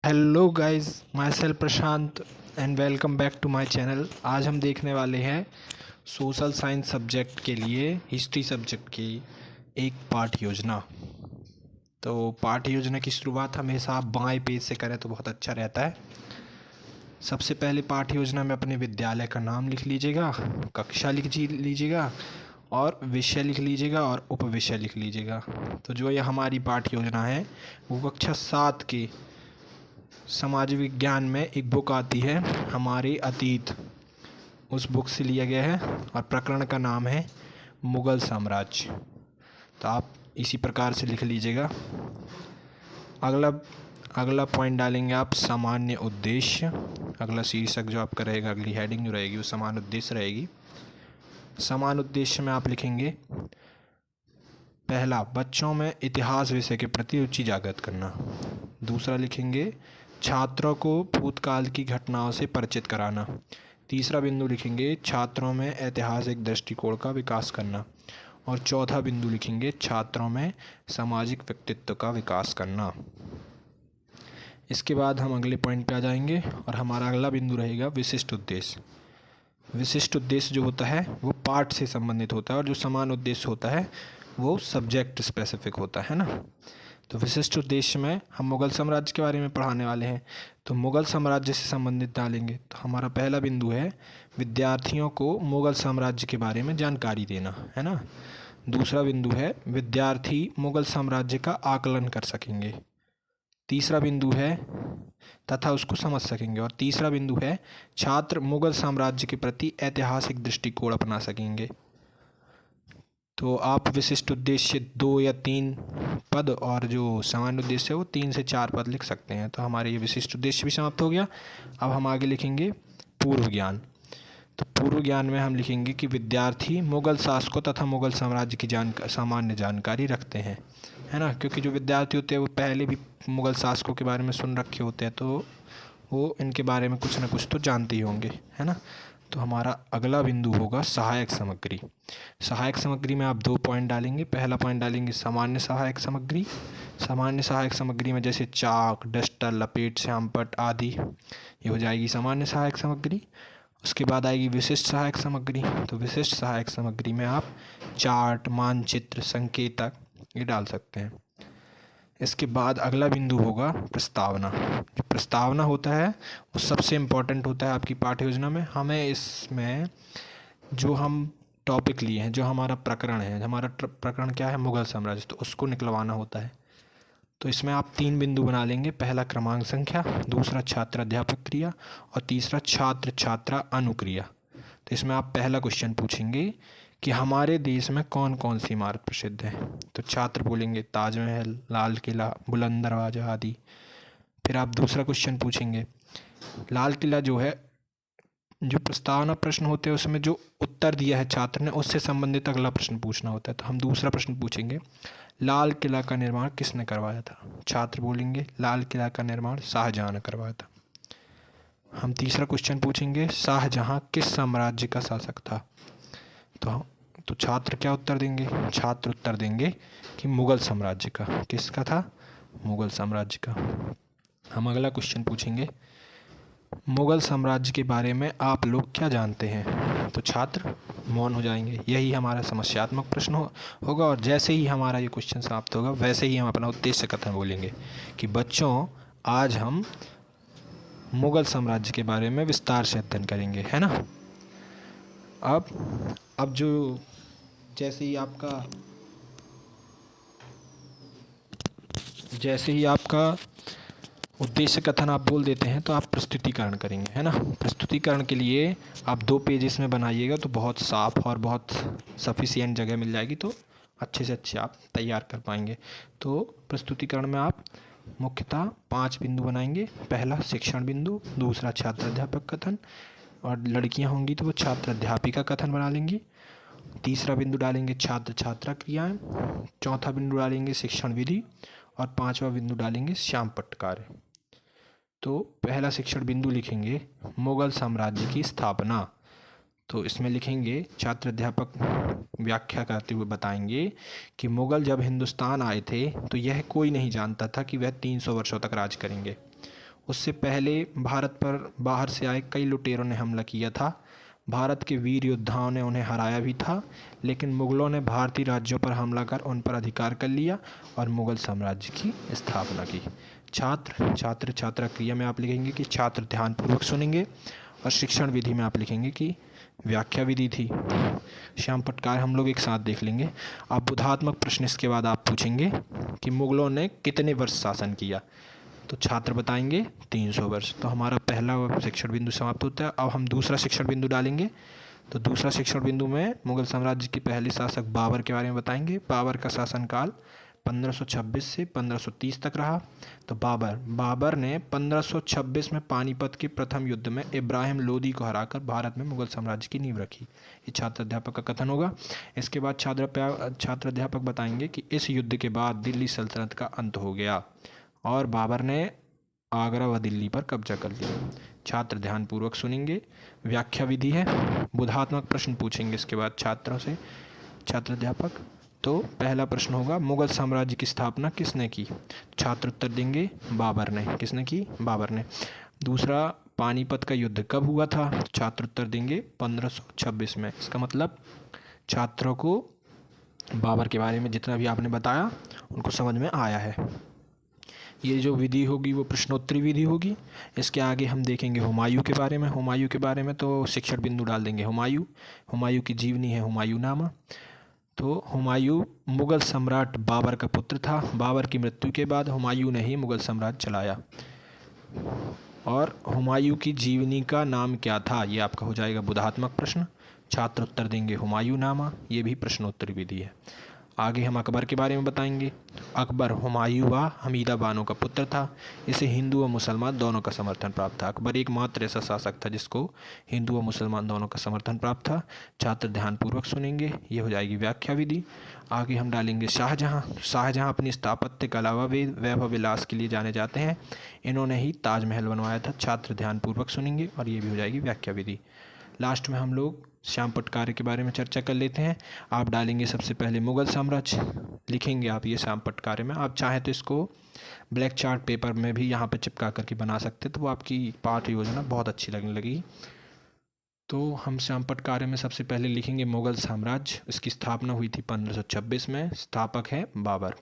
Hello guys, myself Prashant and welcome back to my channel. आज हम देखने वाले हैं सोशल साइंस सब्जेक्ट के लिए हिस्ट्री सब्जेक्ट की एक पाठ योजना। तो पाठ योजना की शुरुआत हमेशा आप बाएं पेज से करें तो बहुत अच्छा रहता है। सबसे पहले पाठ योजना में अपने विद्यालय का नाम लिख लीजिएगा, कक्षा लिख लीजिएगा और विषय लिख लीजिएगा और उपविषय लिख लीजिएगा। तो जो ये हमारी पाठ योजना है वो कक्षा 7 के समाज विज्ञान में एक बुक आती है हमारे अतीत, उस बुक से लिया गया है और प्रकरण का नाम है मुग़ल साम्राज्य। तो आप इसी प्रकार से लिख लीजिएगा। अगला पॉइंट डालेंगे आप सामान्य उद्देश्य। अगला शीर्षक जो आपका रहेगा, अगली हेडिंग जो रहेगी वो समान उद्देश्य रहेगी। समान उद्देश्य में आप लिखेंगे पहला, बच्चों में इतिहास विषय के प्रति रुचि जागृत करना। दूसरा लिखेंगे छात्रों को भूतकाल की घटनाओं से परिचित कराना। तीसरा बिंदु लिखेंगे छात्रों में ऐतिहासिक दृष्टिकोण का विकास करना। और चौथा बिंदु लिखेंगे छात्रों में सामाजिक व्यक्तित्व का विकास करना। इसके बाद हम अगले पॉइंट पे आ जाएंगे और हमारा अगला बिंदु रहेगा विशिष्ट उद्देश्य। विशिष्ट उद्देश्य जो होता है वो पाठ से संबंधित होता है और जो समान उद्देश्य होता है वो सब्जेक्ट स्पेसिफिक होता है ना। तो विशिष्ट उद्देश्य में हम मुग़ल साम्राज्य के बारे में पढ़ाने वाले हैं, तो मुग़ल साम्राज्य से संबंधित डालेंगे। तो हमारा पहला बिंदु है विद्यार्थियों को मुग़ल साम्राज्य के बारे में जानकारी देना, है ना। दूसरा बिंदु है विद्यार्थी मुग़ल साम्राज्य का आकलन कर सकेंगे। तीसरा बिंदु है तथा उसको समझ सकेंगे। और तीसरा बिंदु है छात्र मुग़ल साम्राज्य के प्रति ऐतिहासिक दृष्टिकोण अपना सकेंगे। तो आप विशिष्ट उद्देश्य 2 या 3 पद और जो सामान्य उद्देश्य है वो 3 से 4 पद लिख सकते हैं। तो हमारे ये विशिष्ट उद्देश्य भी समाप्त हो गया। अब हम आगे लिखेंगे पूर्व ज्ञान। तो पूर्व ज्ञान में हम लिखेंगे कि विद्यार्थी मुग़ल शासकों तथा मुग़ल साम्राज्य की सामान्य जानकारी रखते हैं, है ना। क्योंकि जो विद्यार्थी होते हैं वो पहले भी मुग़ल शासकों के बारे में सुन रखे होते हैं, तो वो इनके बारे में कुछ ना कुछ तो जानते ही होंगे, है ना। तो हमारा अगला बिंदु होगा सहायक सामग्री। सहायक सामग्री में आप 2 पॉइंट डालेंगे। पहला पॉइंट डालेंगे सामान्य सहायक सामग्री। सामान्य सहायक सामग्री में जैसे चाक, डस्टर, लपेट, श्यामपट्ट आदि, ये हो जाएगी सामान्य सहायक सामग्री। उसके बाद आएगी विशिष्ट सहायक सामग्री। तो विशिष्ट सहायक सामग्री में आप चार्ट, मानचित्र, संकेतक ये डाल सकते हैं। इसके बाद अगला बिंदु होगा प्रस्तावना। जो प्रस्तावना होता है वो सबसे इम्पोर्टेंट होता है आपकी पाठ्य योजना में। हमें इसमें जो हम टॉपिक लिए हैं, जो हमारा प्रकरण है, हमारा प्रकरण क्या है, मुग़ल साम्राज्य, तो उसको निकलवाना होता है। तो इसमें आप 3 बिंदु बना लेंगे। पहला क्रमांक संख्या, दूसरा छात्र अध्यापक क्रिया और तीसरा छात्र छात्रा अनुक्रिया। तो इसमें आप पहला क्वेश्चन पूछेंगे कि हमारे देश में कौन कौन सी इमारत प्रसिद्ध है। तो छात्र बोलेंगे ताजमहल, लाल किला, बुलंद दरवाजा आदि। फिर आप दूसरा क्वेश्चन पूछेंगे, लाल किला जो है, जो प्रस्तावना प्रश्न होते हैं उसमें जो उत्तर दिया है छात्र ने उससे संबंधित अगला प्रश्न पूछना होता है। तो हम दूसरा प्रश्न पूछेंगे, लाल किला का निर्माण किसने करवाया था। छात्र बोलेंगे लाल किला का निर्माण शाहजहाँ ने करवाया था। हम तीसरा क्वेश्चन पूछेंगे, शाहजहाँ किस साम्राज्य का शासक था। तो छात्र क्या उत्तर देंगे, छात्र उत्तर देंगे कि मुग़ल साम्राज्य का। किसका था, मुग़ल साम्राज्य का। हम अगला क्वेश्चन पूछेंगे, मुग़ल साम्राज्य के बारे में आप लोग क्या जानते हैं। तो छात्र मौन हो जाएंगे। यही हमारा समस्यात्मक प्रश्न होगा। और जैसे ही हमारा ये क्वेश्चन समाप्त होगा वैसे ही हम अपना उद्देश्य कथन बोलेंगे कि बच्चों आज हम मुग़ल साम्राज्य के बारे में विस्तार से अध्ययन करेंगे, है ना। अब जो जैसे ही आपका उद्देश्य कथन आप बोल देते हैं तो आप प्रस्तुतिकरण करेंगे, है ना। प्रस्तुतिकरण के लिए आप 2 पेज इसमें बनाइएगा तो बहुत साफ और बहुत सफिशिएंट जगह मिल जाएगी, तो अच्छे से अच्छे आप तैयार कर पाएंगे। तो प्रस्तुतिकरण में आप मुख्यतः 5 बिंदु बनाएंगे। पहला शिक्षण बिंदु, दूसरा छात्र अध्यापक कथन, और लड़कियां होंगी तो वो छात्र अध्यापिका कथन बना लेंगी। तीसरा बिंदु डालेंगे छात्र छात्रा क्रियाएं। चौथा बिंदु डालेंगे शिक्षण विधि और 5वां बिंदु डालेंगे श्यामपट्ट कार्य। तो पहला शिक्षण बिंदु लिखेंगे मुग़ल साम्राज्य की स्थापना। तो इसमें लिखेंगे छात्र अध्यापक व्याख्या करते हुए बताएंगे कि मुग़ल जब हिंदुस्तान आए थे तो यह कोई नहीं जानता था कि वह 300 वर्षों तक राज करेंगे। उससे पहले भारत पर बाहर से आए कई लुटेरों ने हमला किया था। भारत के वीर योद्धाओं ने उन्हें हराया भी था, लेकिन मुग़लों ने भारतीय राज्यों पर हमला कर उन पर अधिकार कर लिया और मुग़ल साम्राज्य की स्थापना की। छात्र छात्रा क्रिया में आप लिखेंगे कि छात्र ध्यानपूर्वक सुनेंगे, और शिक्षण विधि में आप लिखेंगे कि व्याख्या विधि थी। श्याम पटकार हम लोग एक साथ देख लेंगे। अब बोधात्मक प्रश्न इसके बाद आप पूछेंगे कि मुग़लों ने कितने वर्ष शासन किया, तो छात्र बताएंगे 300 वर्ष। तो हमारा पहला शिक्षण बिंदु समाप्त होता है। अब हम दूसरा शिक्षण बिंदु डालेंगे। तो दूसरा शिक्षण बिंदु में मुग़ल साम्राज्य के पहले शासक बाबर के बारे में बताएंगे। बाबर का शासनकाल 1526 से 1530 तक रहा। तो बाबर ने 1526 में पानीपत के प्रथम युद्ध में इब्राहिम लोदी को हराकर भारत में मुग़ल साम्राज्य की नींव रखी। ये छात्र अध्यापक का कथन होगा। इसके बाद छात्र अध्यापक बताएंगे कि इस युद्ध के बाद दिल्ली सल्तनत का अंत हो गया और बाबर ने आगरा व दिल्ली पर कब्जा कर लिया। छात्र ध्यानपूर्वक सुनेंगे। व्याख्या विधि है। बोधात्मक प्रश्न पूछेंगे इसके बाद छात्रों से छात्र अध्यापक। तो पहला प्रश्न होगा, मुग़ल साम्राज्य की स्थापना किसने की? छात्र उत्तर देंगे बाबर ने। किसने की? बाबर ने। दूसरा, पानीपत का युद्ध कब हुआ था? छात्र उत्तर देंगे 1526 में। इसका मतलब छात्रों को बाबर के बारे में जितना भी आपने बताया उनको समझ में आया है। ये जो विधि होगी वो प्रश्नोत्तरी विधि होगी। इसके आगे हम देखेंगे हुमायूं के बारे में। हुमायूं के बारे में तो शिक्षण बिंदु डाल देंगे हुमायूं की जीवनी है हुमायूंनामा। तो हुमायूं मुग़ल सम्राट बाबर का पुत्र था। बाबर की मृत्यु के बाद हुमायूं ने ही मुग़ल साम्राज्य चलाया। और हुमायूं की जीवनी का नाम क्या था? ये आपका हो जाएगा बोधात्मक प्रश्न। छात्र उत्तर देंगे हुमायूंनामा। ये भी प्रश्नोत्तरी विधि है। आगे हम अकबर के बारे में बताएंगे। अकबर हुमायूं व हमीदा बानो का पुत्र था। इसे हिंदू व मुसलमान दोनों का समर्थन प्राप्त था। अकबर एकमात्र ऐसा शासक था जिसको हिंदू व मुसलमान दोनों का समर्थन प्राप्त था। छात्र ध्यानपूर्वक सुनेंगे। ये हो जाएगी व्याख्या विधि। आगे हम डालेंगे शाहजहाँ अपनी स्थापत्य कला व वैभव विलास के लिए जाने जाते हैं। इन्होंने ही ताजमहल बनवाया था। छात्र ध्यानपूर्वक सुनेंगे और ये भी हो जाएगी व्याख्या विधि। लास्ट में हम लोग श्याम पटकारे के बारे में चर्चा कर लेते हैं। आप डालेंगे सबसे पहले मुग़ल साम्राज्य, लिखेंगे आप ये श्याम पटकारे में। आप चाहें तो इसको ब्लैक चार्ट पेपर में भी यहाँ पे चिपका करके बना सकते, तो वो आपकी पाठ योजना बहुत अच्छी लगने लगी। तो हम श्याम पटकारे में सबसे पहले लिखेंगे मुग़ल साम्राज्य। इसकी स्थापना हुई थी 1526 में। स्थापक है बाबर।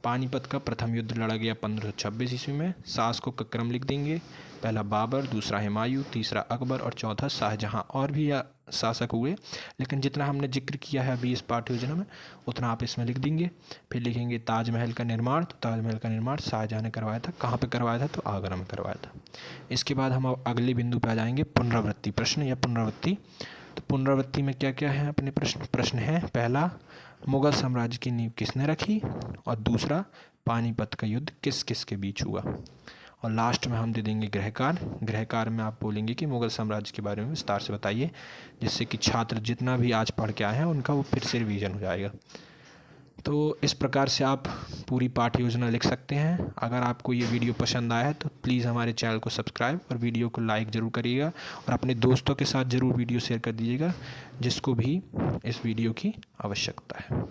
पानीपत का प्रथम युद्ध लड़ा गया 1526 ईस्वी में। शासकों का क्रम लिख देंगे। पहला बाबर, दूसरा हुमायूं, तीसरा अकबर और चौथा शाहजहाँ। और भी शासक हुए, लेकिन जितना हमने जिक्र किया है अभी इस पाठ्य योजना में उतना आप इसमें लिख देंगे। फिर लिखेंगे ताजमहल का निर्माण। तो ताजमहल का निर्माण शाहजहाँ ने करवाया था। कहाँ पे करवाया था? तो आगरा में करवाया था। इसके बाद हम अगले बिंदु पे आ जाएंगे, पुनरावृत्ति प्रश्न या पुनरावृत्ति। तो पुनरावृत्ति में क्या क्या है अपने प्रश्न है। पहला, मुग़ल साम्राज्य की नींव किसने रखी? और दूसरा, पानीपत का युद्ध किस किस के बीच हुआ? और लास्ट में हम दे देंगे गृहकार में आप बोलेंगे कि मुग़ल साम्राज्य के बारे में विस्तार से बताइए, जिससे कि छात्र जितना भी आज पढ़ के आए हैं उनका वो फिर से रिवीजन हो जाएगा। तो इस प्रकार से आप पूरी पाठ्य योजना लिख सकते हैं। अगर आपको ये वीडियो पसंद आया है तो प्लीज़ हमारे चैनल को सब्सक्राइब और वीडियो को लाइक ज़रूर करिएगा, और अपने दोस्तों के साथ ज़रूर वीडियो शेयर कर दीजिएगा जिसको भी इस वीडियो की आवश्यकता है।